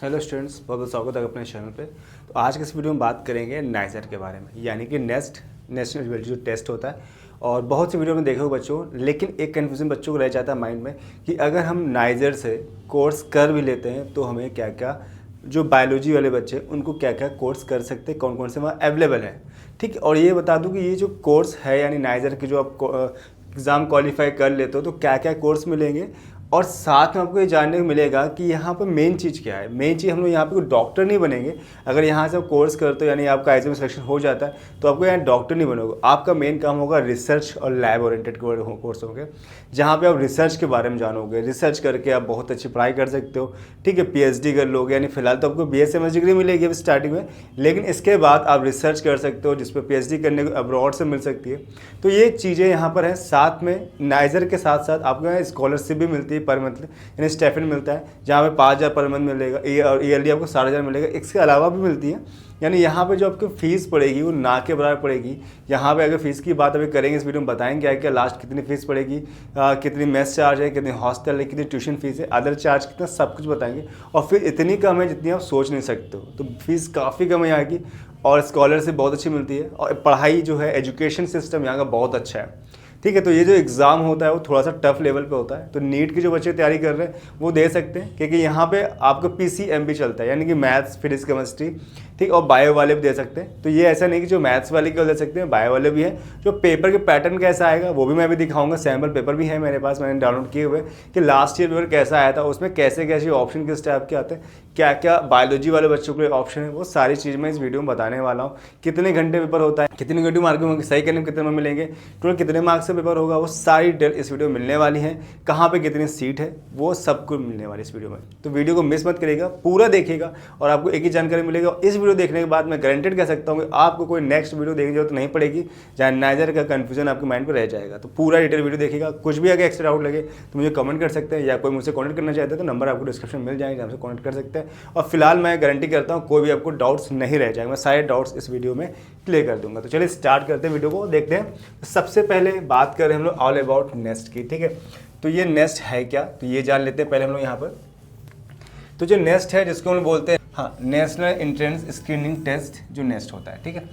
Hello students, बहुत बहुत स्वागत है अपने चैनल पे। तो आज के इस वीडियो में बात करेंगे नाइजर के बारे में, यानी कि नेशनल एलिजिबिलिटी जो टेस्ट होता है। और बहुत सी वीडियो में देखे हो बच्चों, लेकिन एक कन्फ्यूजन बच्चों को रह जाता है माइंड में कि अगर हम नाइजर से कोर्स कर भी लेते हैं तो हमें क्या क्या, जो बायोलॉजी वाले बच्चे उनको क्या क्या कोर्स कर सकते हैं, कौन कौन से वहाँ अवेलेबल है। ठीक है, और ये बता दूँ कि ये जो कोर्स है यानी नाइजर के जो आप एग्ज़ाम क्वालिफाई कर लेते हो तो क्या क्या कोर्स मिलेंगे, और साथ में आपको ये जानने को मिलेगा कि यहाँ पर मेन चीज़ क्या है। मेन चीज़, हम लोग यहाँ पे कोई डॉक्टर नहीं बनेंगे। अगर यहाँ से आप कोर्स करते हो यानी आपका आईजीएम सिलेक्शन हो जाता है तो आपको यहाँ डॉक्टर नहीं बनोगे। आपका मेन काम होगा रिसर्च और लैब ओरिएंटेड कोर्स होंगे, जहाँ पे आप रिसर्च के बारे में जानोगे। रिसर्च करके आप बहुत अच्छी पढ़ाई कर सकते हो। ठीक है, पीएचडी कर लोगे, यानी फिलहाल तो आपको बीएसएमएस डिग्री मिलेगी अभी स्टार्टिंग में, लेकिन इसके बाद आप रिसर्च कर सकते हो जिस पर पीएचडी करने को अब्रॉड से मिल सकती है। तो ये चीज़ें यहाँ पर है। साथ में नाइजर के साथ साथ आपको यहाँ स्कॉलरशिप भी मिलती है पर मंथली, यानी स्टाइपेंड मिलता है जहाँ पे 5,000 पर मंथ मिलेगा, और ईयरली आपको 7,500 मिलेगा। इसके अलावा भी मिलती है, यानी यहाँ पे जो आपको फीस पड़ेगी वो ना के बराबर पड़ेगी। यहाँ पे अगर फीस की बात अभी करेंगे इस वीडियो में, बताएंगे क्या लास्ट कितनी फीस पड़ेगी, कितनी मेस चार्ज है, कितनी हॉस्टल है, कितनी ट्यूशन फीस है, अदर चार्ज कितना, सब कुछ बताएंगे। और फिर इतनी कम है जितनी आप सोच नहीं सकते हो, तो फीस काफ़ी कम है यहाँ की, और स्कॉलरशिप बहुत अच्छी मिलती है, और पढ़ाई जो है एजुकेशन सिस्टम यहाँ का बहुत अच्छा है। ठीक है, तो ये जो एग्ज़ाम होता है वो थोड़ा सा टफ लेवल पे होता है, तो नीट की जो बच्चे तैयारी कर रहे हैं वो दे सकते हैं, क्योंकि यहाँ पे आपको पीसीएमबी चलता है, यानी कि मैथ्स, फिजिक्स, केमिस्ट्री, ठीक, और बायो वाले भी दे सकते हैं। तो ये ऐसा नहीं कि जो मैथ्स वाले केवल दे सकते हैं, बायो वाले भी हैं। जो पेपर के पैटर्न कैसा आएगा वो भी मैं अभी दिखाऊंगा। सैम्पल पेपर भी है मेरे पास, मैंने डाउनलोड किए हुए कि लास्ट ईयर पेपर कैसा आया था, उसमें कैसे कैसे ऑप्शन किस टाइप के आते हैं, क्या क्या बायोलॉजी वाले बच्चों के लिए ऑप्शन है, वो सारी चीज़ मैं इस वीडियो में बताने वाला हूँ। कितने घंटे पेपर होता है, कितनी घंटे मार्किंग होगी, सही करने में कितने में मिलेंगे, टोटल कितने मार्क्स से पेपर होगा, वो सारी डिटेल इस वीडियो में मिलने वाली है। कहाँ पे कितनी सीट है वो सब कुछ मिलने वाली इस वीडियो में। तो वीडियो को मिस मत करिएगा, पूरा देखिएगा और आपको एक ही जानकारी मिलेगा। इस वीडियो देखने के बाद मैं गारंटेड कह सकता हूँ कि आपको कोई नेक्स्ट वीडियो देखने की जरूरत नहीं पड़ेगी जहाँ नाइजर का कन्फ्यूजन आपके माइंड पर रह जाएगा। तो पूरा डिटेल वीडियो देखिएगा। कुछ भी अगर एक्स्ट्रा डाउट लगे तो मुझे कमेंट कर सकते हैं, या कोई मुझसे कॉन्टैक्ट करना चाहते हैं तो नंबर आपको डिस्क्रिप्शन में मिल जाएंगे, जहाँ से कॉन्टैक्ट कर सकते हैं। और फिलहाल मैं गारंटी करता हूँ कोई भी आपको डाउट्स नहीं रह जाएगा, मैं सारे डाउट्स इस वीडियो में क्लियर कर दूंगा। तो चलिए स्टार्ट करते हैं, वीडियो को देखते हैं। सबसे पहले बात करें हम लोग ऑल अबाउट नेस्ट की। ठीक है, तो ये नेस्ट है क्या, तो ये जान लेते हैं पहले हम लोग यहाँ पर। तो जो नेस्ट है, जिसको हम बोलते हैं नेशनल एंट्रेंस स्क्रीनिंग टेस्ट, जो नेस्ट होता है। ठीक है,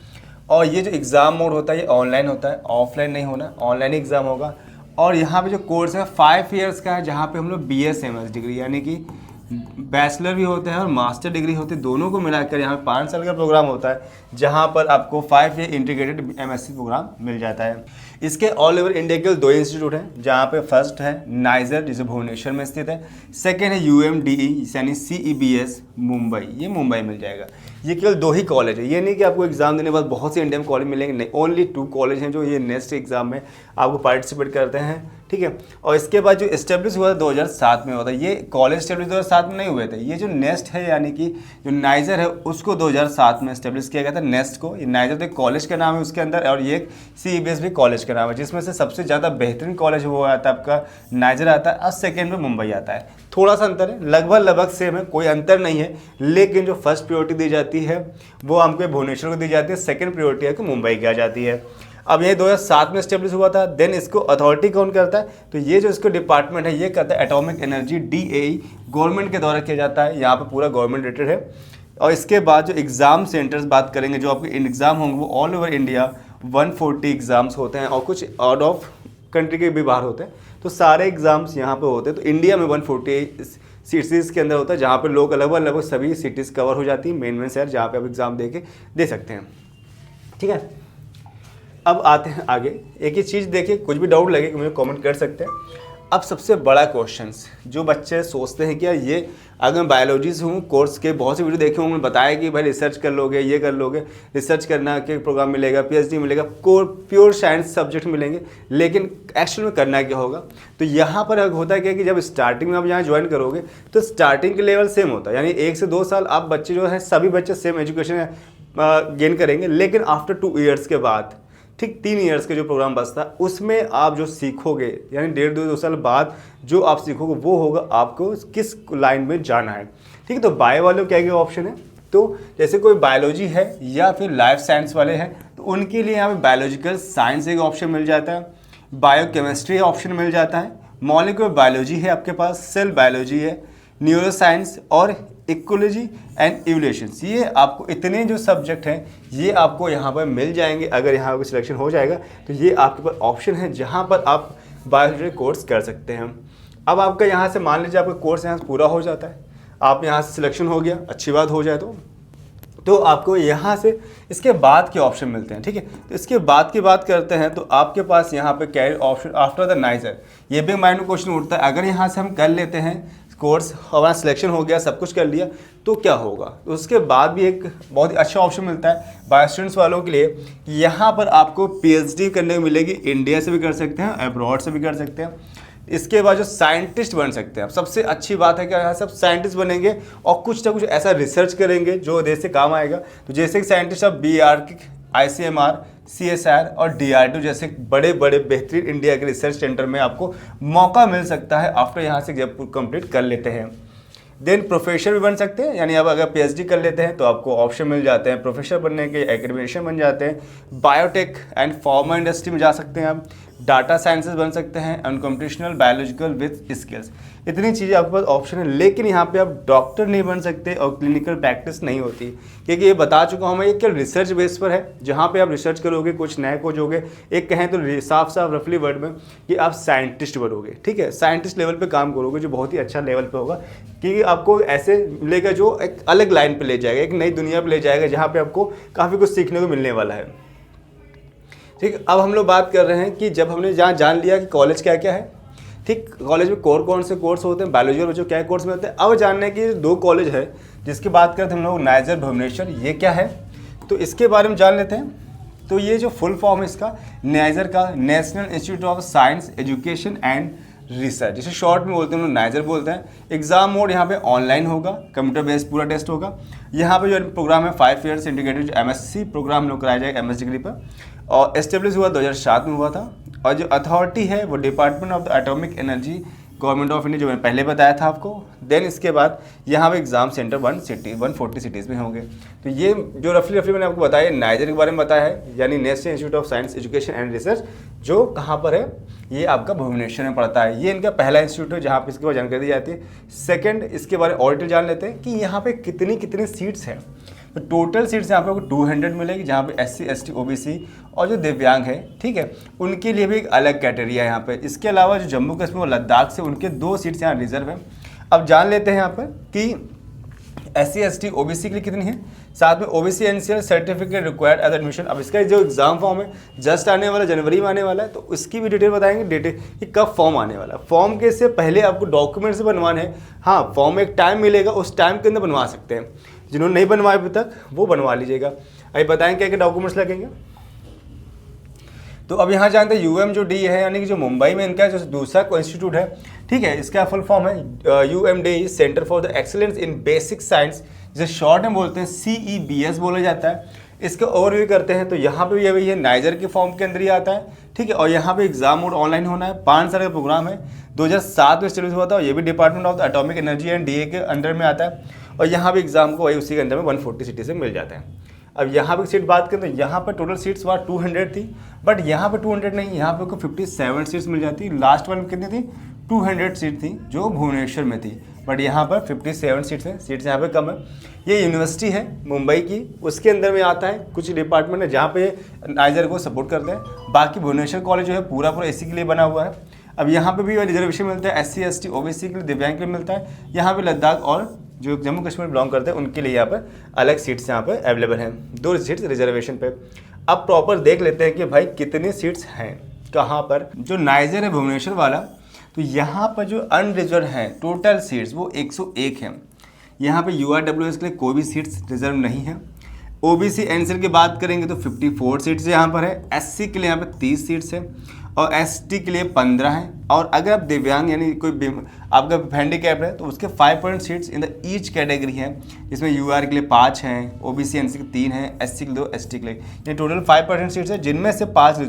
और ये जो एग्ज़ाम मोड होता है ये ऑनलाइन होता है, ऑफलाइन नहीं होना, ऑनलाइन एग्ज़ाम होगा। और यहाँ पे जो कोर्स है 5 ईयर्स का है, जहाँ पे हम लोग बीएसएमएस डिग्री यानी कि बैचलर भी होते हैं और मास्टर डिग्री होती है, दोनों को मिलाकर यहाँ पे 5 साल का प्रोग्राम होता है, जहाँ पर आपको 5 ईयर इंटीग्रेटेड एमएससी प्रोग्राम मिल जाता है। इसके ऑल ओवर इंडिया के 2 इंस्टीट्यूट हैं, जहाँ पे फर्स्ट है नाइजर, जिसे भुवनेश्वर में स्थित है। सेकेंड है यूएमडीई यानी सीईबीएस मुंबई, ये मुंबई मिल जाएगा। ये केवल 2 ही कॉलेज है, ये नहीं कि आपको एग्जाम देने के बाद बहुत से इंडियन कॉलेज मिलेंगे, नहीं, ओनली 2 कॉलेज हैं जो ये नेक्स्ट एग्जाम में आपको पार्टिसिपेट करते हैं। ठीक है, और इसके बाद जो इस्टेब्लिश हुआ था 2007 में हुआ था, ये कॉलेज इस्टेब्लिश 2007 में नहीं हुए थे। ये जो नेस्ट है यानी कि जो नाइजर है उसको 2007 में इस्टेब्लिश किया गया था नेस्ट को। ये नाइजर तो एक कॉलेज का नाम है उसके अंदर, और ये एक सीईबीएस भी कॉलेज का नाम है, जिसमें से सबसे ज़्यादा बेहतरीन कॉलेज वो आता है आपका नाइजर आता है, और सेकेंड में मुंबई आता है। थोड़ा सा अंतर है, लगभग सेम है, कोई अंतर नहीं है, लेकिन जो फर्स्ट प्रायोरिटी दी जाती है वो हमको भुवनेश्वर को दी जाती है, सेकेंड प्रायोरिटी है कि मुंबई की आ जाती है। अब ये 2007 में स्टेब्लिश हुआ था। देन इसको अथॉरिटी कौन करता है, तो ये जो इसको डिपार्टमेंट है ये करता है एटॉमिक एनर्जी, डीएई, गवर्नमेंट के द्वारा किया जाता है। यहाँ पे पूरा गवर्नमेंट रिलेटेड है। और इसके बाद जो एग्ज़ाम सेंटर्स बात करेंगे, जो आपके एग्ज़ाम होंगे वो ऑल ओवर इंडिया 140 एग्ज़ाम्स होते हैं, और कुछ आउट ऑफ कंट्री के भी बाहर होते हैं। तो सारे एग्ज़ाम्स यहाँ पे होते हैं। तो इंडिया में 140 सिटीज़ के अंदर होता है, जहाँ पे लोग लगभग सभी सिटीज़ कवर हो जाती हैं, मेन शहर जहाँ पे आप एग्ज़ाम दे सकते हैं। ठीक है, अब आते हैं आगे। एक ही चीज़ देखिए, कुछ भी डाउट लगे कि मुझे कमेंट कर सकते हैं। अब सबसे बड़ा क्वेश्चंस जो बच्चे सोचते हैं कि यार ये अगर मैं बायोलॉजी से हूँ, कोर्स के बहुत से वीडियो देखे होंगे, बताया कि भाई रिसर्च कर लोगे, ये कर लोगे, रिसर्च करना के प्रोग्राम मिलेगा, पीएचडी मिलेगा, प्योर साइंस सब्जेक्ट मिलेंगे, लेकिन एक्चुअल में करना क्या होगा। तो यहाँ पर होता क्या कि जब स्टार्टिंग में आप यहाँ ज्वाइन करोगे तो स्टार्टिंग के लेवल सेम होता है, यानी 1 से 2 साल आप बच्चे जो है सभी बच्चे सेम एजुकेशन गेन करेंगे। लेकिन आफ्टर 2 ईयर्स के बाद, ठीक 3 ईयर्स के जो प्रोग्राम बचता है, उसमें आप जो सीखोगे, यानी 1.5-2 साल बाद जो आप सीखोगे वो होगा आपको किस लाइन में जाना है। ठीक है, तो बायो वालों क्या क्या ऑप्शन है, तो जैसे कोई बायोलॉजी है या फिर लाइफ साइंस वाले हैं तो उनके लिए यहाँ पे बायोलॉजिकल साइंस एक ऑप्शन मिल जाता है, बायोकेमिस्ट्री ऑप्शन मिल जाता है, मॉलिक्यूलर बायोलॉजी है आपके पास, सेल बायोलॉजी है, न्यूरोसाइंस और इकोलॉजी एंड इवोल्यूशन। ये आपको इतने जो सब्जेक्ट हैं ये आपको यहाँ पर मिल जाएंगे। अगर यहाँ पर सिलेक्शन हो जाएगा तो ये आपके पास ऑप्शन है जहाँ पर आप बायोलॉजी कोर्स कर सकते हैं। अब आपका यहाँ से मान लीजिए आपका कोर्स यहाँ से पूरा हो जाता है, आप यहाँ से सिलेक्शन हो गया, अच्छी बात हो जाए तो आपको यहाँ से इसके बाद के ऑप्शन मिलते हैं। ठीक है, तो इसके बाद की बात करते हैं तो आपके पास यहाँ पे career option after the Niger. ये भी माइंड में क्वेश्चन उठता है, अगर यहाँ से हम कर लेते हैं कोर्स, हमारा सिलेक्शन हो गया, सब कुछ कर लिया, तो क्या होगा। तो उसके बाद भी एक बहुत ही अच्छा ऑप्शन मिलता है बायो स्टूडेंट्स वालों के लिए, यहाँ पर आपको पीएचडी करने को मिलेगी। इंडिया से भी कर सकते हैं, अब्रॉड से भी कर सकते हैं। इसके बाद जो साइंटिस्ट बन सकते हैं, सबसे अच्छी बात है कि यहाँ सब साइंटिस्ट बनेंगे और कुछ ना कुछ ऐसा रिसर्च करेंगे जो देश से काम आएगा। तो जैसे कि साइंटिस्ट आप BRK, ICMR, CSIR और DRDO जैसे बड़े बड़े बेहतरीन इंडिया के रिसर्च सेंटर में आपको मौका मिल सकता है आफ्टर यहाँ से जब कंप्लीट कर लेते हैं। देन प्रोफेसर भी बन सकते हैं, यानी अब अगर PhD कर लेते हैं तो आपको ऑप्शन मिल जाते हैं प्रोफेसर बनने के, एकेडमिशियन बन जाते हैं। बायोटेक एंड फार्मा इंडस्ट्री में जा सकते हैं आप, डाटा साइंसेस बन सकते हैं, and computational biological with skills. इतनी चीज़ें आपके पास ऑप्शन है, लेकिन यहाँ पे आप डॉक्टर नहीं बन सकते और क्लिनिकल प्रैक्टिस नहीं होती, क्योंकि ये बता चुका हूँ मैं, ये केवल रिसर्च बेस पर है, जहाँ पे आप रिसर्च करोगे, कुछ नए खोजोगे। एक कहें तो साफ साफ रफली वर्ड में कि आप साइंटिस्ट बनोगे। ठीक है, साइंटिस्ट लेवल पे काम करोगे, जो बहुत ही अच्छा लेवल पे होगा, क्योंकि आपको ऐसे मिलेगा जो एक अलग लाइन पे ले जाएगा, एक नई दुनिया पे ले जाएगा, जहाँ पे आपको काफ़ी कुछ सीखने को मिलने वाला है। ठीक, अब हम लोग बात कर रहे हैं कि जब हमने जहाँ जान लिया कि कॉलेज क्या क्या है, ठीक, कॉलेज में कौन से कोर्स होते हैं, बायोलॉजी और बच्चों क्या कोर्स में होते हैं। अब जानने की 2 कॉलेज है जिसकी बात करते हैं हम लोग, नाइजर, भुवनेश्वर। ये क्या है तो इसके बारे में जान लेते हैं। तो ये जो फुल फॉर्म है इसका, नाइजर का national institute of science education and research, जिसे शॉर्ट में बोलते हैं हम लोग नाइजर बोलते हैं। एग्जाम मोड यहाँ पे ऑनलाइन होगा, कंप्यूटर बेस्ड पूरा टेस्ट होगा। यहाँ पे जो प्रोग्राम है 5 ईयर्स इंटीग्रेटेड MSc प्रोग्राम हम लोग कराया जाएगा MS डिग्री पर, और एस्टेब्लिश हुआ 2007 में हुआ था। और जो अथॉरिटी है वो department of the atomic energy, government of India, जो मैंने पहले बताया था आपको। देन इसके बाद यहाँ पे एग्जाम सेंटर 140 सिटीज़ में होंगे। तो ये जो रफली मैंने आपको बताया, नाइजर के बारे में बताया है, यानी national institute of science education and research, जो कहाँ पर है, ये आपका भुवनेश्वर में पड़ता है। ये इनका पहला इंस्टीट्यूट है जहाँ पे इसके बारे में जानकारी दी जाती है। सेकंड, इसके बारे में ऑडिटर जान लेते हैं कि यहाँ पे कितनी सीट्स हैं। तो टोटल सीट्स यहाँ पे आपको 200 मिलेगी, जहाँ पे SC ST OBC और जो दिव्यांग है, ठीक है, उनके लिए भी एक अलग कैटेगरी है यहाँ पे। इसके अलावा जो जम्मू कश्मीर और लद्दाख से, उनके 2 सीट्स यहाँ रिजर्व है। अब जान लेते हैं यहाँ पर कि SC ST OBC के लिए कितनी है, साथ में OBC NCL certificate required as admission. अब इसका जो एग्जाम फॉर्म है जस्ट आने वाला, जनवरी में आने वाला है, तो उसकी भी डिटेल बताएंगे, डिटेल कि कब फॉर्म आने वाला है। फॉर्म के से पहले आपको डॉक्यूमेंट्स बनवाने हैं। हाँ, फॉर्म एक टाइम मिलेगा, उस टाइम के अंदर बनवा सकते हैं। जिन्होंने नहीं बनवाए अभी तक वो बनवा लीजिएगा। अभी बताएंगे क्या क्या डॉक्यूमेंट्स लगेंगे। तो अब यहाँ जानते हैं UM जो डी है, यानी कि जो मुंबई में इनका जो दूसरा इंस्टीट्यूट है, ठीक है, इसका फुल फॉर्म है UMDE, centre for the excellence in basic science, जिसे शॉर्ट में बोलते हैं CEBS बोला जाता है। इसका ओवरव्यू करते हैं तो यहाँ पे ये वही है, नाइजर के फॉर्म के अंदर ही आता है, ठीक है। और यहाँ पे एग्जाम मोड ऑनलाइन होना है, 5 साल का प्रोग्राम है, 2007 में स्टेब्लिश हुआ था। ये भी department of the atomic energy and DA के अंडर में आता है। और यहाँ पे एग्जाम को वही उसी के अंदर में 140 सिटी से मिल जाते हैं। अब यहाँ पे सीट बात करें तो यहाँ पर टोटल सीट्स वहाँ 200 थी, बट यहाँ पे 200 नहीं, यहाँ पे को 57 सीट्स मिल जाती। लास्ट वन कितनी थी, 200 सीट थी जो भुवनेश्वर में थी, बट यहाँ पर 57 सीट्स हैं। सीट्स यहाँ पे कम है। ये यूनिवर्सिटी है मुंबई की, उसके अंदर में आता है कुछ डिपार्टमेंट है जहाँ पे नाइजर को सपोर्ट करते हैं। बाकी भुवनेश्वर कॉलेज जो है पूरा इसी के लिए बना हुआ है। अब यहाँ पे भी रिजर्वेशन मिलता है, SC ST OBC के लिए, दिव्यांग के लिए मिलता है। यहाँ पे लद्दाख और जो जम्मू कश्मीर बिलोंग करते हैं उनके लिए यहाँ पर अलग सीट्स यहाँ पर अवेलेबल हैं, 2 सीट्स रिजर्वेशन पे। अब प्रॉपर देख लेते हैं कि भाई कितनी सीट्स हैं कहाँ पर। जो नाइजर है भुवनेश्वर वाला, तो यहाँ पर जो अनरिजर्व हैं टोटल सीट्स वो 101 हैं। यहाँ पे URWS के लिए कोई भी सीट्स रिजर्व नहीं है। OBC NCL की बात करेंगे तो 54 सीट्स यहाँ पर है। SC के लिए यहाँ पे 30 सीट्स है और ST के लिए 15 हैं। और अगर आप दिव्यांग यानी कोई आपका हैंडीकैप है तो उसके 5 seats in the each category हैं, जिसमें UR के लिए 5 हैं, OBC NC के 3 हैं, SC के 2, ST के लिए, ये टोटल 5% सीट्स है, जिनमें से 5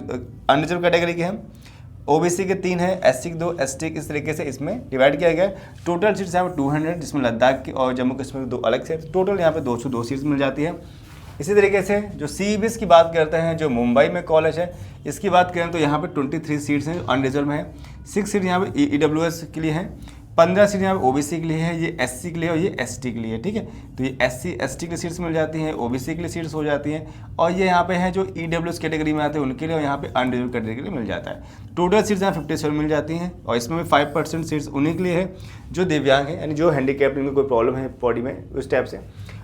अनरिजर्व कैटेगरी के हैं, OBC के 3 है, SC के 2, ST इस तरीके से इसमें डिवाइड किया गया है। टोटल सीट्स यहाँ पर 200, जिसमें लद्दाख की और जम्मू कश्मीर के 2 अलग से, टोटल यहाँ पे 202 सीट्स मिल जाती है। इसी तरीके से जो CEBS की बात करते हैं, जो मुंबई में कॉलेज है, इसकी बात करें तो यहाँ पे 23 सीट्स हैं जो अनरिजर्व हैं। 6 सीट यहाँ पे EWS के लिए हैं, 15 सीट यहाँ पे ओबीसी के लिए है, ये एससी के लिए और ये एसटी के लिए, ठीक है। तो ये एससी एसटी के लिए सीट्स मिल जाती हैं, ओबीसी के लिए सीट्स हो जाती हैं, और ये यहाँ पे है जो ईडब्ल्यूएस कैटेगरी में आते हैं उनके लिए, और यहाँ पे अनरिजर्व कैटेगरी के लिए मिल जाता है। टोटल सीट्स यहाँ 57 मिल जाती हैं, और इसमें भी 5% सीट्स उन्हीं के लिए है जो दिव्यांग है, यानी जो हैंडीकैप्ड, इनमें कोई प्रॉब्लम है बॉडी में उस टाइप से।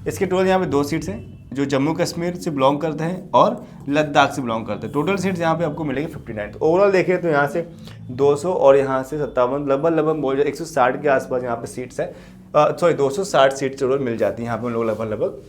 इसके टोटल यहाँ पे 2 सीट्स हैं जो जम्मू कश्मीर से बिलोंग करते हैं और लद्दाख से बिलोंग करते हैं। टोटल सीट्स यहाँ पे आपको मिलेगी 59। तो ओवरऑल देखें तो यहाँ से 200 और यहाँ से 57, लगभग बोल जाए 160 के आसपास यहाँ पे सीट्स है, सॉरी 260 सीट्स टोटल मिल जाती हैं यहाँ पे हम लोग लगभग।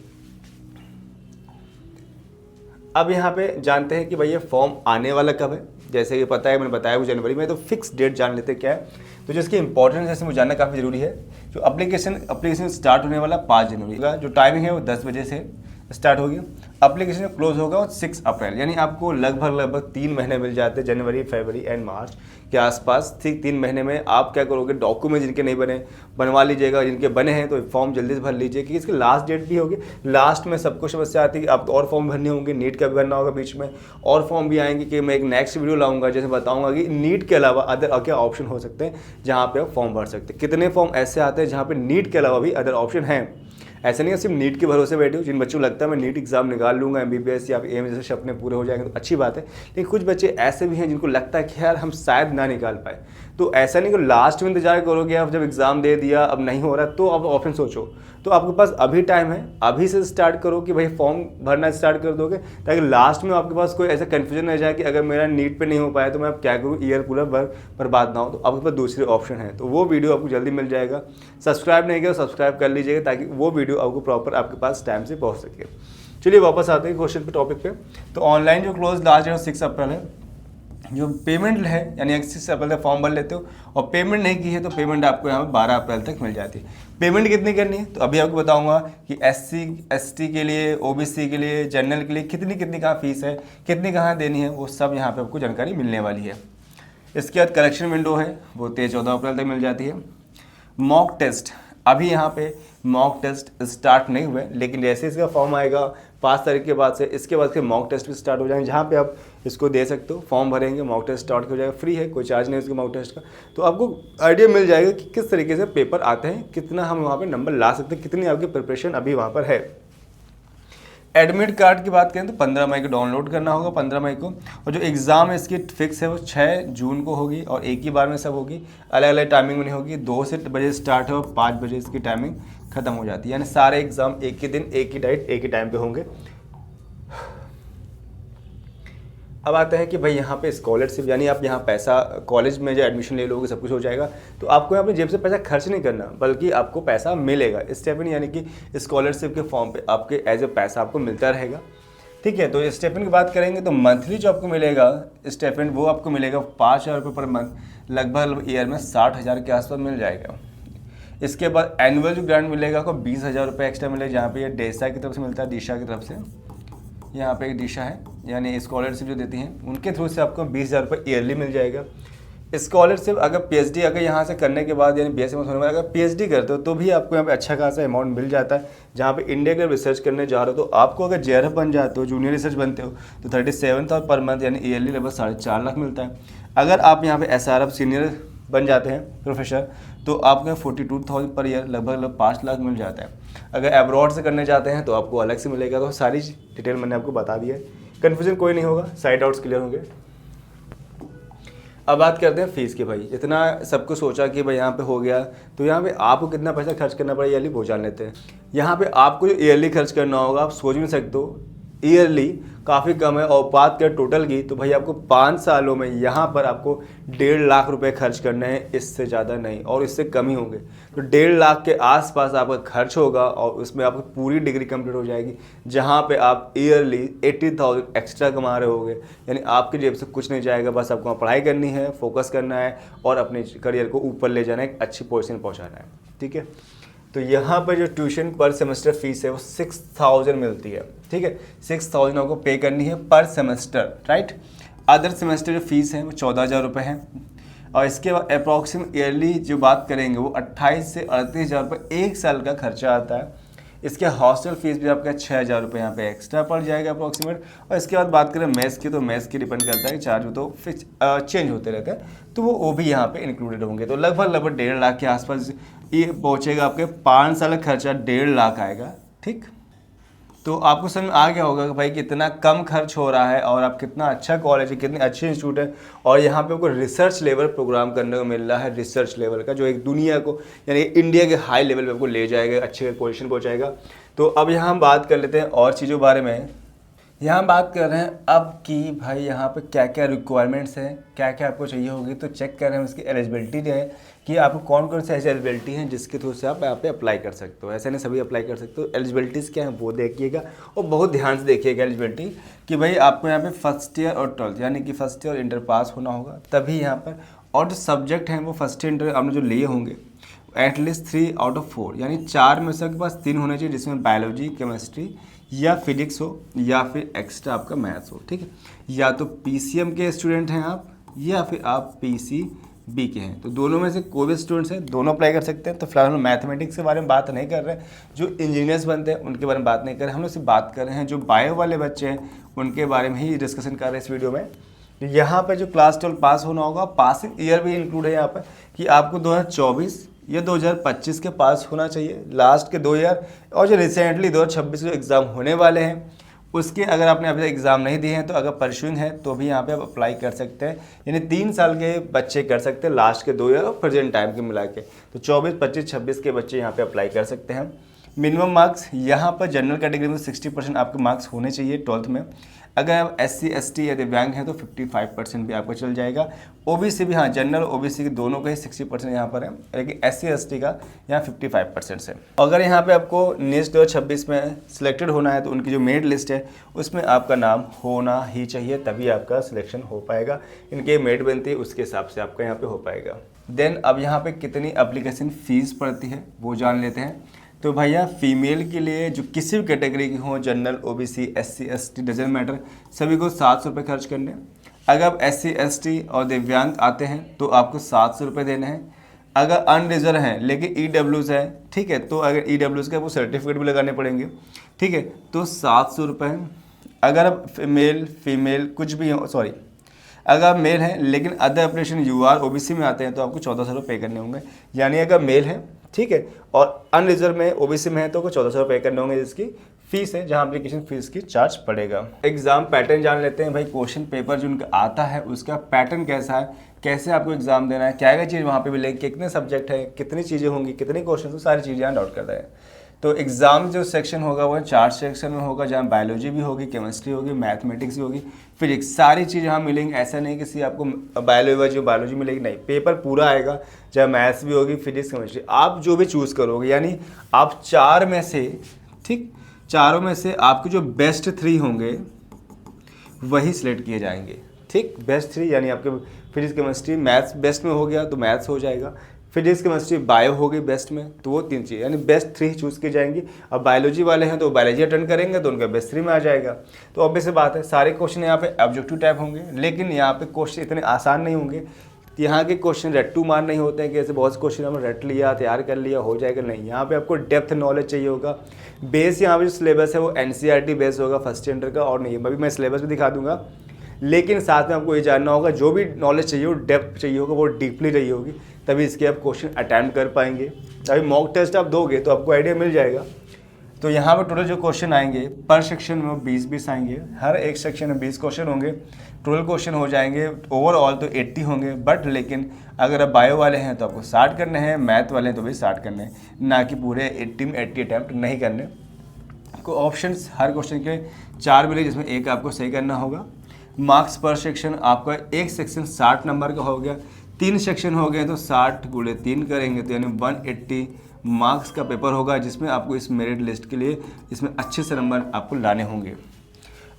अब यहाँ पे जानते हैं कि भाई ये फॉर्म आने वाला कब है। जैसे कि पता है, मैंने बताया वो जनवरी में, तो फिक्स डेट जान लेते क्या है। तो जिसकी इंपॉर्टेंस जैसे मुझे जानना काफ़ी ज़रूरी है। जो एप्लीकेशन स्टार्ट होने वाला 5 जनवरी का, जो टाइमिंग है वो 10 बजे से स्टार्ट होगी। एप्लीकेशन क्लोज होगा वो 6 अप्रैल, यानी आपको लगभग 3 महीने मिल जाते हैं, जनवरी फरवरी एंड मार्च के आसपास। ठीक 3 महीने में आप क्या करोगे, डॉक्यूमेंट जिनके नहीं बने बनवा लीजिएगा, जिनके बने हैं तो फॉर्म जल्दी से भर लीजिए, क्योंकि इसकी लास्ट डेट भी होगी। लास्ट में सबको समस्या आती है कि आप और फॉर्म भरने होंगे, नीट का भी भरना होगा बीच में, और फॉर्म भी आएंगे कि मैं एक नेक्स्ट वीडियो लाऊंगा जैसे बताऊंगा कि नीट के अलावा अदर क्या ऑप्शन हो सकते हैं जहाँ पे आप फॉर्म भर सकते हैं। कितने फॉर्म ऐसे आते हैं जहाँ पे नीट के अलावा भी अदर ऑप्शन हैं। ऐसा नहीं है सिर्फ नीट के भरोसे बैठे हो। जिन बच्चों को लगता है मैं नीट एग्जाम निकाल लूँगा, एमबीबीएस या एम जैसे सपने पूरे हो जाएंगे तो अच्छी बात है, लेकिन कुछ बच्चे ऐसे भी हैं जिनको लगता है कि यार हम शायद ना निकाल पाए। तो ऐसा नहीं कि लास्ट में इंतजार करोगे, आप जब एग्ज़ाम दे दिया अब नहीं हो रहा तो आप ऑप्शन सोचो। तो आपके पास अभी टाइम है, अभी से स्टार्ट करो कि भाई फॉर्म भरना स्टार्ट कर दोगे, ताकि लास्ट में आपके पास कोई ऐसा कन्फ्यूजन रह जाए कि अगर मेरा नीट पे नहीं हो पाया तो मैं अब क्या करूँ, ईयर पूरा बर्बाद ना हो। तो आपके पास दूसरे ऑप्शन है, तो वो वीडियो आपको जल्दी मिल जाएगा। सब्सक्राइब नहीं किया तो सब्सक्राइब कर लीजिएगा ताकि वो वीडियो आपको प्रॉपर आपके पास टाइम से पहुँच सके। चलिए वापस आते हैं क्वेश्चन पे, टॉपिक पे। तो ऑनलाइन जो क्लोज लास्ट डेट 6 अप्रैल है। जो पेमेंट है यानी 6 अप्रैल तक फॉर्म भर लेते हो, और पेमेंट नहीं की है तो पेमेंट आपको यहाँ पे 12 अप्रैल तक मिल जाती है। पेमेंट कितनी करनी है तो अभी आपको बताऊंगा कि एससी एसटी के लिए, ओबीसी के लिए, जनरल के लिए कितनी कहाँ फीस है, कितनी कहाँ देनी है, वो सब यहाँ पे आपको जानकारी मिलने वाली है। इसके बाद करेक्शन विंडो है वो 13-14 अप्रैल तक मिल जाती है। मॉक टेस्ट, अभी यहाँ पे मॉक टेस्ट स्टार्ट नहीं हुए, लेकिन जैसे इसका फॉर्म आएगा 5 तारीख के बाद से, इसके बाद के मॉक टेस्ट भी स्टार्ट हो जाएंगे, जहाँ पे आप इसको दे सकते हो। फॉर्म भरेंगे, मॉक टेस्ट स्टार्ट हो जाएगा, फ्री है, कोई चार्ज नहीं है इसके मॉक टेस्ट का। तो आपको आइडिया मिल जाएगा कि किस तरीके से पेपर आते हैं, कितना हम वहाँ पे नंबर ला सकते हैं, कितनी आपकी प्रिपरेशन अभी वहाँ पर है। एडमिट कार्ड की बात करें तो 15 मई को डाउनलोड करना होगा, 15 मई को। और जो एग्ज़ाम है इसकी फिक्स है वो 6 जून को होगी, और एक ही बार में सब होगी, अलग अलग टाइमिंग में नहीं होगी। 2 बजे स्टार्ट है और 5 बजे इसकी टाइमिंग ख़त्म हो जाती है, यानी सारे एग्ज़ाम एक ही दिन, एक ही डाइट, एक ही टाइम पे होंगे। अब आते हैं कि भाई यहाँ पे स्कॉलरशिप, यानी आप यहाँ पैसा कॉलेज में जो एडमिशन ले लोगे सब कुछ हो जाएगा, तो आपको यहाँ पे जेब से पैसा खर्च नहीं करना, बल्कि आपको पैसा मिलेगा स्टेपन, यानी कि स्कॉलरशिप के फॉर्म पे आपके एज ए पैसा आपको मिलता रहेगा। ठीक है, तो स्टेपन की बात करेंगे तो मंथली जो आपको मिलेगा स्टेपन, वो आपको मिलेगा 5,000 रुपये पर मंथ, लगभग ईयर में 60,000 के आसपास मिल जाएगा। इसके बाद एनुअल जो ग्रांट मिलेगा आपको 20,000 रुपये एक्स्ट्रा मिलेगा, जहाँ पे ये डेसा की तरफ से मिलता है, दिशा की तरफ से। यहाँ पे एक दिशा है, यानी स्कॉलरशिप जो देती हैं उनके थ्रू से आपको 20,000 रुपये ईयरली मिल जाएगा। स्कॉलरशिप अगर पीएचडी अगर यहाँ से करने के बाद, यानी बीएससी में होने वाला अगर पीएचडी करते हो तो भी आपको यहाँ पे अच्छा खासा अमाउंट मिल जाता है। जहाँ पे इंडिया के रिसर्च करने जा रहे हो तो आपको अगर जेआरएफ बन जाते हो, जूनियर रिसर्च बनते हो, तो 37,000 पर मंथ, यानी ईयरली लगभग 4.5 लाख मिलता है। अगर आप यहाँ पे एसआरएफ सीनियर बन जाते हैं प्रोफेसर, तो आपको 42,000 पर ईयर, लगभग 5 लाख मिल जाता है। अगर अब्रॉड से करने जाते हैं तो आपको अलग से मिलेगा। तो सारी डिटेल मैंने आपको बता दी है, कन्फ्यूजन कोई नहीं होगा, साइड डाउट्स क्लियर होंगे। अब बात करते हैं फीस की। भाई इतना सबको सोचा कि भाई यहाँ पे हो गया, तो यहाँ पे आपको कितना पैसा खर्च करना पड़ेगा ईयरली वो जान लेते हैं। यहाँ पे आपको जो ईयरली खर्च करना होगा, आप सोच भी नहीं सकते हो, ईयरली काफ़ी कम है। और बात करें टोटल की तो भाई आपको 5 सालों में यहाँ पर आपको 1.5 लाख रुपए खर्च करने हैं, इससे ज़्यादा नहीं, और इससे कम ही होंगे। तो 1.5 लाख के आसपास आपका खर्च होगा, और उसमें आपकी पूरी डिग्री कंप्लीट हो जाएगी, जहाँ पे आप ईयरली 80,000 एक्स्ट्रा कमा रहे होगे। यानी आपकी जेब से कुछ नहीं जाएगा, बस आपको पढ़ाई करनी है, फोकस करना है, और अपने करियर को ऊपर ले जाना है, एक अच्छी पोजीशन पहुँचाना है। ठीक है, तो यहाँ पर जो ट्यूशन पर सेमेस्टर फीस है वो 6,000 मिलती है। ठीक है, 6,000 आपको पे करनी है पर सेमेस्टर, राइट। अदर सेमेस्टर जो फीस है वो 14,000 रुपये है, और इसके बाद अप्रॉक्सीमेट ईयरली जो बात करेंगे वो 28,000 से 38,000 रुपये 1 साल का खर्चा आता है। इसके हॉस्टल फीस भी आपका 6,000 रुपये यहाँ पे एक्स्ट्रा पड़ जाएगा अप्रॉक्सीमेट। और इसके बाद बात करें मेस की, तो मेस की डिपेंड करता है कि चार्ज तो फिक्स चेंज होते रहते हैं, तो वो भी यहाँ पे इंक्लूडेड होंगे। तो लगभग 1.5 लाख के आसपास ये पहुँचेगा, आपके 5 साल का खर्चा 1.5 लाख आएगा। ठीक, तो आपको समझ में आ गया होगा कि भाई कितना कम खर्च हो रहा है और आप कितना अच्छा कॉलेज है, कितने अच्छे इंस्टीट्यूट है, और यहाँ पे आपको रिसर्च लेवल प्रोग्राम करने को मिल रहा है, रिसर्च लेवल का, जो एक दुनिया को यानी इंडिया के हाई लेवल पे आपको ले जाएगा, अच्छे पोजीशन पहुँचाएगा। तो अब यहाँ हम बात कर लेते हैं और चीज़ों बारे में। यहाँ बात कर रहे हैं अब कि भाई यहाँ पे क्या क्या रिक्वायरमेंट्स हैं, क्या क्या आपको चाहिए होगी। तो चेक कर रहे हैं उसकी एलिजिबिलिटी है कि आपको कौन कौन सी ऐसी एलिजिबिलिटी हैं जिसके थ्रू से आप यहाँ पे अप्लाई कर सकते हो। ऐसे नहीं सभी अप्लाई कर सकते हो, एलिजिबिलिटीज़ क्या है वो देखिएगा और बहुत ध्यान से देखिएगा एलिजिबिलिटी कि भाई आपको यहाँ पे फर्स्ट ईयर और 12th यानी कि फर्स्ट ईयर और इंटर पास होना होगा तभी यहाँ पर। और जो सब्जेक्ट हैं वो फर्स्ट ईयर इंटर आपने जो लिए होंगे एटलीस्ट 3 आउट ऑफ 4 यानी 4 में से आपके पास 3 होने चाहिए, जिसमें बायोलॉजी, केमिस्ट्री या फिजिक्स हो या फिर एक्स्ट्रा आपका मैथ्स हो। ठीक है, या तो पीसीएम के स्टूडेंट हैं आप या फिर आप पीसीबी के हैं, तो दोनों में से कोई भी स्टूडेंट्स हैं, दोनों अप्लाई कर सकते हैं। तो फिलहाल हम मैथमेटिक्स के बारे में बात नहीं कर रहे हैं, जो इंजीनियर्स बनते हैं उनके बारे में बात नहीं कर रहे हैं, हम लोग सिर्फ बात कर रहे हैं जो बायो वाले बच्चे हैं उनके बारे में ही डिस्कशन कर रहे हैं इस वीडियो में। यहाँ पर जो क्लास 12 पास होना होगा, पासिंग ईयर भी इंक्लूड है यहाँ पर कि आपको 2024 या 2025 के पास होना चाहिए, लास्ट के 2 ईयर, और जो रिसेंटली 2026 जो एग्ज़ाम होने वाले हैं उसके अगर आपने अभी तक एग्ज़ाम नहीं दिए हैं तो अगर परस्यूइंग है तो भी यहाँ पे आप अप्लाई कर सकते हैं। यानी 3 साल के बच्चे कर सकते हैं, लास्ट के 2 ईयर और प्रेजेंट टाइम के मिला के, तो 24, 25, 26 के बच्चे यहाँ पे अप्लाई कर सकते हैं। मिनिमम मार्क्स यहाँ पर जनरल कैटेगरी में 60% आपके मार्क्स होने चाहिए 12th में। अगर आप SC ST या दिव्यांग हैं तो 55% भी आपको चल जाएगा। ओबीसी भी, हाँ जनरल ओबीसी के दोनों का ही 60% यहाँ पर है, लेकिन SC ST का यहाँ 55% से। अगर यहाँ पे आपको नेक्स्ट 2026 में सिलेक्टेड होना है तो उनकी जो मेरिट लिस्ट है उसमें आपका नाम होना ही चाहिए, तभी आपका सिलेक्शन हो पाएगा। इनके मेरिट बनती है उसके हिसाब से आपका यहाँ पे हो पाएगा। देन अब यहाँ पे कितनी एप्लीकेशन फ़ीस पड़ती है वो जान लेते हैं। तो भैया फीमेल के लिए जो किसी भी कैटेगरी की हो, general OBC SC ST doesn't matter, सभी को 700 रुपये खर्च करने। अगर आप SC ST और दिव्यांग आते हैं तो आपको 700 रुपये देने हैं। अगर अनरिजर्व हैं लेकिन EWS है, ठीक है, तो अगर EWS का वो सर्टिफिकेट भी लगाने पड़ेंगे, ठीक है, तो 700 रुपये। अगर आप मेल फीमेल कुछ भी हो, सॉरी, अगर आप मेल हैं लेकिन अदर ऑपरेशन UR OBC में आते हैं तो आपको 1400 रुपये पे करने होंगे। यानी अगर मेल है, ठीक है, और अनरिजर्व में OBC में है तो 1400 रुपये करने होंगे, जिसकी फीस है, जहां एप्लीकेशन फीस की चार्ज पड़ेगा। एग्जाम पैटर्न जान लेते हैं भाई। क्वेश्चन पेपर जो उनका आता है उसका पैटर्न कैसा है, कैसे आपको एग्जाम देना है, क्या क्या चीज़ वहाँ पे मिलेगी, कितने सब्जेक्ट है, कितनी चीज़ें होंगी, कितने क्वेश्चन, तो सारी चीज़ें यहाँ डाउट करता है। तो एग्ज़ाम जो सेक्शन होगा वो 4 सेक्शन में होगा, जहाँ बायोलॉजी भी होगी, केमिस्ट्री होगी, मैथमेटिक्स भी होगी, फिजिक्स, सारी चीज़ यहाँ मिलेंगी। ऐसा नहीं कि आपको बायोलॉजी मिलेगी, नहीं, पेपर पूरा आएगा, जहाँ मैथ्स भी होगी, फिजिक्स, केमिस्ट्री, आप जो भी चूज़ करोगे, यानी आप 4 में से, ठीक, चारों में से आपके जो बेस्ट 3 होंगे वही सिलेक्ट किए जाएंगे। ठीक, बेस्ट 3 यानी आपके फिजिक्स केमिस्ट्री मैथ्स बेस्ट में हो गया तो मैथ्स हो जाएगा, फिजिक्स केमिस्ट्री बायो हो गई बेस्ट में, तो वो 3 चीज़ यानी बेस्ट 3 चूज़ की जाएंगी। अब बायोलॉजी वाले हैं तो बायोलॉजी अटेंड करेंगे तो उनका बेस्ट 3 में आ जाएगा। तो ऑब्वियस बात है, सारे क्वेश्चन यहाँ पे ऑब्जेक्टिव टाइप होंगे, लेकिन यहाँ पे क्वेश्चन इतने आसान नहीं होंगे। यहाँ के क्वेश्चन रट्टू मार नहीं होते हैं कि ऐसे बहुत से क्वेश्चन हमने रट लिया, तैयार कर लिया, हो जाएगा, नहीं। यहाँ पे आपको डेप्थ नॉलेज चाहिए होगा। बेस यहाँ पे जो सिलेबस है वो NCERT बेस होगा फर्स्ट ईयर का, और नहीं, अभी मैं सिलेबस भी दिखा दूंगा, लेकिन साथ में आपको ये जानना होगा जो भी नॉलेज चाहिए वो डेप्थ चाहिए होगा, वो डीपली रही होगी, तभी इसके आप क्वेश्चन अटैम्प्ट कर पाएंगे। अभी मॉक टेस्ट आप दोगे तो आपको आइडिया मिल जाएगा। तो यहाँ पर टोटल जो क्वेश्चन आएंगे पर सेक्शन में वो 20-20 आएंगे, हर एक सेक्शन में 20 क्वेश्चन होंगे, टोटल क्वेश्चन हो जाएंगे ओवरऑल तो 80 होंगे। बट लेकिन अगर आप बायो वाले हैं तो आपको 60 करने हैं, मैथ वाले हैं तो भी 60 करने हैं, ना कि पूरे 80 में 80 अटैम्प्ट नहीं करने। को ऑप्शंस हर क्वेश्चन के 4 मिले, जिसमें एक आपको सही करना होगा। मार्क्स पर सेक्शन आपका एक सेक्शन 60 नंबर का हो गया, 3 सेक्शन हो गए तो 60 गुणे 3 करेंगे तो यानी 180 मार्क्स का पेपर होगा, जिसमें आपको इस मेरिट लिस्ट के लिए इसमें अच्छे से नंबर आपको लाने होंगे।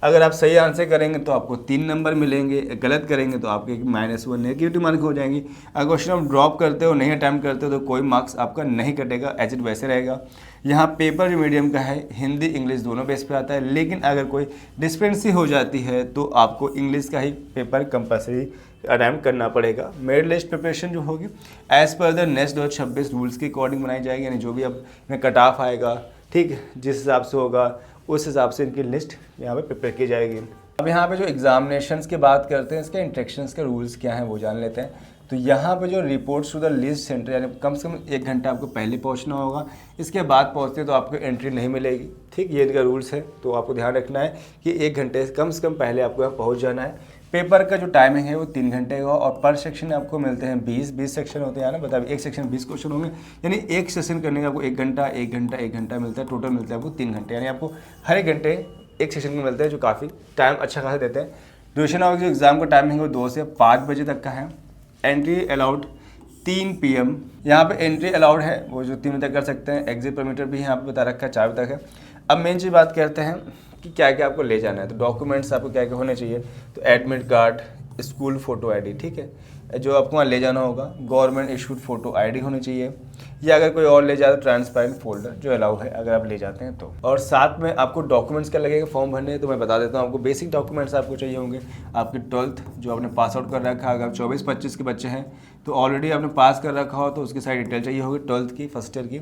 अगर आप सही आंसर करेंगे तो आपको 3 नंबर मिलेंगे, गलत करेंगे तो आपके -1 नेगेटिव मार्क हो जाएंगी। अगर क्वेश्चन आप ड्रॉप करते हो, नहीं अटैम्प्ट करते हो तो कोई मार्क्स आपका नहीं कटेगा, एज इट वैसे रहेगा। यहाँ पेपर जो मीडियम का है हिंदी इंग्लिश दोनों बेस पे आता है, लेकिन अगर कोई डिस्पेंसी हो जाती है तो आपको इंग्लिश का ही पेपर कंपलसरी अटैम्प्ट करना पड़ेगा। मेरिट लिस्ट प्रिपरेशन जो होगी as per the next 2026 rules के अकॉर्डिंग बनाई जाएगी, यानी जो भी अब कट ऑफ आएगा, ठीक, जिस हिसाब से होगा उस हिसाब से इनकी लिस्ट यहाँ पे प्रिपेयर की जाएगी। अब यहाँ पे जो एग्जामिनेशंस की बात करते हैं, इसके इंस्ट्रक्शंस के रूल्स क्या हैं वो जान लेते हैं। तो यहाँ पे जो reports to the list centre, यानी कम से कम 1 घंटा आपको पहले पहुँचना होगा, इसके बाद पहुँचते तो आपको एंट्री नहीं मिलेगी। ठीक, ये इनका रूल्स है, तो आपको ध्यान रखना है कि 1 घंटे से कम पहले आपको यहाँ पहुँच जाना है। पेपर का जो टाइमिंग है वो 3 घंटे का, और पर सेक्शन आपको मिलते हैं 20 सेक्शन होते हैं ना, बता एक सेक्शन 20 क्वेश्चन होंगे, यानी एक सेशन करने का आपको 1 घंटा 1 घंटा 1 घंटा मिलता है, टोटल मिलता है आपको 3 घंटे, यानी आपको हर 1 घंटे एक सेशन में मिलते हैं, जो काफ़ी टाइम अच्छा खासा देते हैं। ड्यूरेशन ऑफ जो एग्जाम का टाइमिंग है वो 2 से 5 बजे तक का है। एंट्री अलाउड 3 PM, यहाँ पे एंट्री अलाउड है वो जो 3 बजे तक कर सकते हैं। एग्जिट परमीटर भी यहाँ पे बता रखा है 4 बजे तक है। अब मेन चीज़ बात करते हैं कि क्या क्या आपको ले जाना है, तो डॉक्यूमेंट्स आपको क्या क्या होने चाहिए। तो admit card, school photo ID, ठीक है, जो आपको वहाँ ले जाना होगा। गवर्नमेंट इशूड फ़ोटो ID होनी चाहिए, या अगर कोई और ले जाए तो ट्रांसपेरेंट फोल्डर जो अलाउ है अगर आप ले जाते हैं तो। और साथ में आपको डॉक्यूमेंट्स क्या लगेगा फॉर्म भरने, तो मैं बता देता हूँ आपको। बेसिक डॉक्यूमेंट्स आपको चाहिए होंगे, आपकी 12th जो आपने पास आउट कर रखा है, अगर 24-25 के बच्चे हैं तो ऑलरेडी आपने पास कर रखा हो तो उसकी सारी डिटेल चाहिए होगी 12th की, फर्स्ट ईयर की।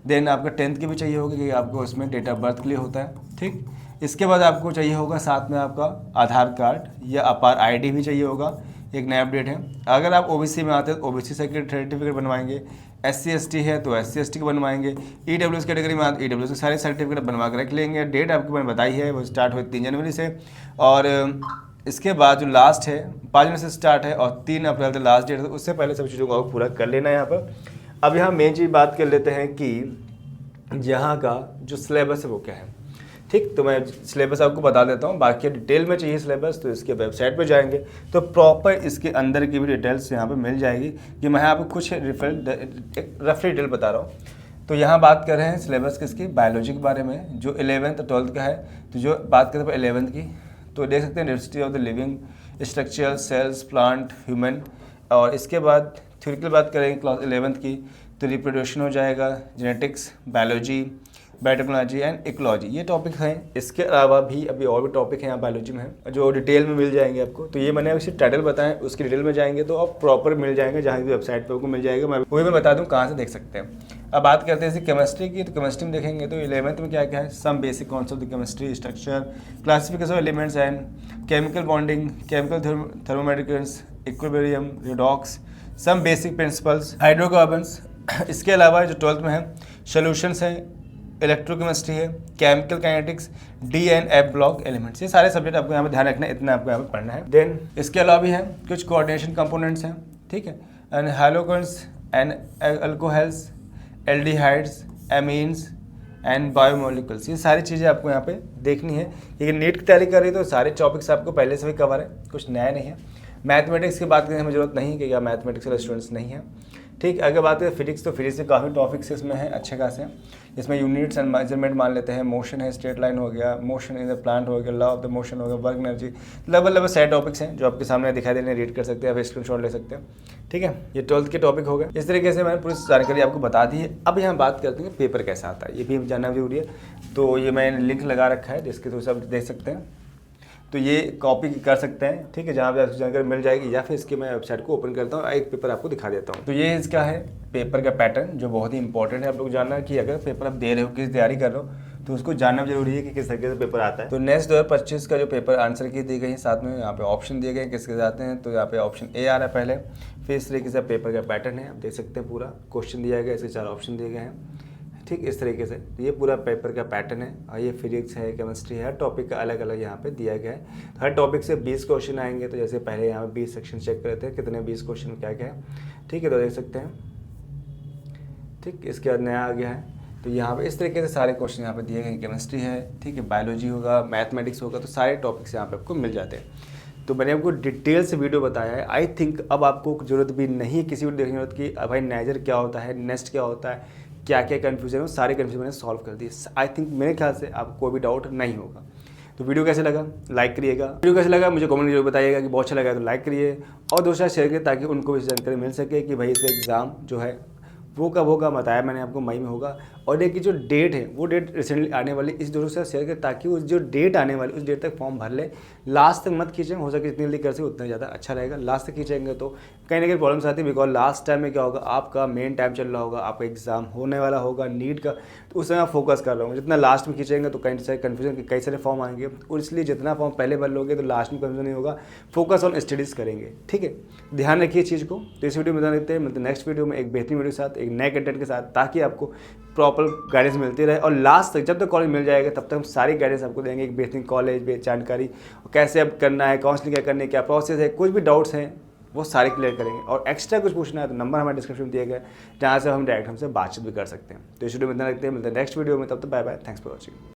देन आपका 10th की भी चाहिए होगी कि आपको उसमें डेट ऑफ बर्थ क्लियर होता है। ठीक, इसके बाद आपको चाहिए होगा साथ में आपका आधार कार्ड या अपार ID भी चाहिए होगा, एक नया अपडेट है। अगर आप OBC में आते हैं तो OBC सर्टिफिकेट बनवाएंगे, SC/ST है तो SC/ST के बनवाएंगे, EWS कैटेगरी में आते EWS के सारे सर्टिफिकेट बनवा कर रख लेंगे। डेट आपको मैंने बताई है, वो स्टार्ट हुई 3 जनवरी से, और इसके बाद जो लास्ट है 5 जनवरी से स्टार्ट है, और 3 अप्रैल तक लास्ट डेट है, तो उससे पहले सभी चीज़ों को पूरा कर लेना है यहाँ पर। अब यहाँ मेन चीज़ बात कर लेते हैं कि यहाँ का जो सिलेबस है वो क्या है। ठीक, तो मैं सिलेबस आपको बता देता हूँ, बाकी डिटेल में चाहिए सिलेबस तो इसके वेबसाइट पे जाएंगे तो प्रॉपर इसके अंदर की भी डिटेल्स यहाँ पे मिल जाएगी, कि मैं आपको कुछ रफली डिटेल बता रहा हूँ। तो यहाँ बात कर रहे हैं सिलेबस किसकी, बायोलॉजी के बारे में, जो 11th 12th का है। तो जो बात करें 11th की, तो देख सकते हैं diversity of the living structure, cells, plant, human. और इसके बाद थ्योरेटिकल बात करेंगे क्लास 11th की, तो रिप्रोडक्शन हो जाएगा, genetics, biology, biotechnology and ecology, ये टॉपिक हैं। इसके अलावा भी अभी और भी टॉपिक हैं यहाँ बायोलॉजी में है जो डिटेल में मिल जाएंगे आपको। तो ये मैंने सिर्फ टाइटल बताएं, उसकी डिटेल में जाएंगे तो आप प्रॉपर मिल जाएंगे, जहाँ की वेबसाइट पर आपको मिल जाएगा। मैं वही मैं बता दूँ कहाँ से देख सकते हैं। अब बात करते हैं केमिस्ट्री की, तो केमिस्ट्री में देखेंगे तो 11th में क्या क्या है, some basic concept of chemistry, structure, classification of elements and chemical bonding, chemical thermodynamics, equilibrium, redox, some basic principles, hydrocarbons. इसके अलावा जो 12th में है सोल्यूशंस हैं, इलेक्ट्रोकेमिस्ट्री है, chemical kinetics, D and F block elements, ये सारे सब्जेक्ट आपको यहाँ पे ध्यान रखना है, इतना आपको यहाँ पे पढ़ना है। देन इसके अलावा भी है कुछ कोऑर्डिनेशन कंपोनेंट्स हैं, ठीक है, and hydrocarbons and alcohols, aldehydes, amines and biomolecules, ये सारी चीज़ें आपको यहाँ पे देखनी है। लेकिन नीट की तैयारी कर रही तो सारे टॉपिक्स आपको पहले से भी कवर है, कुछ नया नहीं है। मैथमेटिक्स की बात करने की हमें जरूरत नहीं है कि मैथमेटिक्स वाले स्टूडेंट्स नहीं है। ठीक, अगर बात करें फिजिक्स, तो फिजिक्स से काफ़ी टॉपिक्स इसमें हैं अच्छे खासे, इसमें यूनिट्स एंड मेजरमेंट मान लेते हैं, मोशन है, स्ट्रेट लाइन हो गया, मोशन इन द प्लांट हो गया, लॉ ऑफ द मोशन हो गया, वर्क एनर्जी, लगभग सारे टॉपिक्स हैं जो आपके सामने दिखाई दे रहे हैं, रीड कर सकते हैं, आप स्क्रीनशॉट ले सकते हैं। ठीक है, ये 12th के टॉपिक हो गए। इस तरीके से मैंने पूरी जानकारी आपको बता दी है। अब यहाँ बात करते हैं पेपर कैसा आता है, ये भी जानना जरूरी है। तो ये मैंने लिंक लगा रखा है जिसके थ्रू सब देख सकते हैं, तो ये कॉपी कर सकते हैं, ठीक है, जहाँ पे आपको जानकारी मिल जाएगी, या फिर इसके मैं वेबसाइट को ओपन करता हूँ, एक पेपर आपको दिखा देता हूँ। तो ये इसका है पेपर का पैटर्न, जो बहुत ही इंपॉर्टेंट है आप लोग जानना, कि अगर पेपर आप दे रहे हो, किस तैयारी कर रहे हो, तो उसको जानना जरूरी है कि किस तरीके से पेपर आता है। तो नेक्स्ट 2025 का जो पेपर आंसर की दी गई है, साथ में यहाँ पे ऑप्शन दिए गए किसके जाते हैं, तो यहाँ पे ऑप्शन A आ रहा है पहले, फिर इस तरीके से पेपर का पैटर्न है, आप देख सकते हैं, पूरा क्वेश्चन दिया गया, इसके 4 ऑप्शन दिए गए हैं। ठीक, इस तरीके से ये पूरा पेपर का पैटर्न है, और ये फिजिक्स है, केमिस्ट्री है, हर टॉपिक का अलग अलग यहाँ पे दिया गया है। तो हर टॉपिक से 20 क्वेश्चन आएंगे, तो जैसे पहले यहाँ पे 20 सेक्शन चेक करते हैं कितने 20 क्वेश्चन क्या क्या है। ठीक है, तो देख सकते हैं। ठीक, इसके बाद नया आ गया है, तो यहाँ पे इस तरीके से सारे क्वेश्चन यहाँ पे दिए गए। केमिस्ट्री है, ठीक है, बायोलॉजी होगा, मैथमेटिक्स होगा, तो सारे टॉपिक्स यहाँ पे आपको मिल जाते हैं। तो मैंने आपको डिटेल से वीडियो बताया है। आई थिंक अब आपको जरूरत भी नहीं है किसी को देखने की जरूरत कि भाई नाइजर क्या होता है, नेस्ट क्या होता है, क्या क्या कन्फ्यूजन है, सारे कन्फ्यूजन मैंने सॉल्व कर दिए। आई थिंक मेरे ख्याल से आपको कोई भी डाउट नहीं होगा। तो वीडियो कैसे लगा लाइक करिएगा, वीडियो कैसे लगा मुझे कमेंट जरूर बताइएगा कि बहुत अच्छा लगा तो लाइक करिए, और दूसरा शेयर करिए ताकि उनको भी जानकारी मिल सके कि भाई इसका एग्ज़ाम जो है वो कब होगा, बताया मैंने आपको मई में होगा, और एक जो डेट है वो डेट रिसेंटली आने वाली, इस दोनों से शेयर करें ताकि उस जो डेट आने वाली उस डेट तक फॉर्म भर ले। लास्ट तक मत खींचें, हो सके जितनी जल्दी कर सके उतना ज़्यादा अच्छा रहेगा। लास्ट तक खींचेंगे तो कहीं ना कहीं प्रॉब्लम्स आती है, बिकॉज लास्ट टाइम में क्या होगा, आपका मेन टाइम चल रहा होगा, आपका एग्जाम होने वाला होगा नीट का, तो उस समय आप फोकस कर रहे हो। जितना लास्ट में खींचेंगे तो कहीं सारे कन्फ्यूजन कई सारे फॉर्म आएंगे, और इसलिए जितना फॉर्म पहले भर लोगे तो लास्ट में कन्फ्यूजन नहीं होगा। फोकस ऑन स्टडीज़ करेंगे, ठीक है, ध्यान रखिए चीज़ को। तो इस वीडियो में बता देते हैं, मतलब नेक्स्ट वीडियो में एक बेहतरीन वीडियो के साथ, एक नए कंटेंट के साथ, ताकि आपको प्रॉपर गाइडेंस मिलती रहे। और लास्ट तक जब तक कॉलेज मिल जाएगा तब तक हम सारी गाइडेंस आपको देंगे, एक बेहतरीन कॉलेज जानकारी, कैसे अब करना है, काउंसलिंग क्या करनी है, क्या प्रोसेस है, कुछ भी डाउट्स हैं वो सारे क्लियर करेंगे। और एक्स्ट्रा कुछ पूछना है तो नंबर हमारे डिस्क्रिप्शन में दिया गया है, जहाँ से हम डायरेक्ट हमसे बातचीत भी कर सकते हैं। तो इस वीडियो में इतना रखते हैं, मिलते हैं नेक्स्ट वीडियो में, तब तक bye bye, thanks for watching.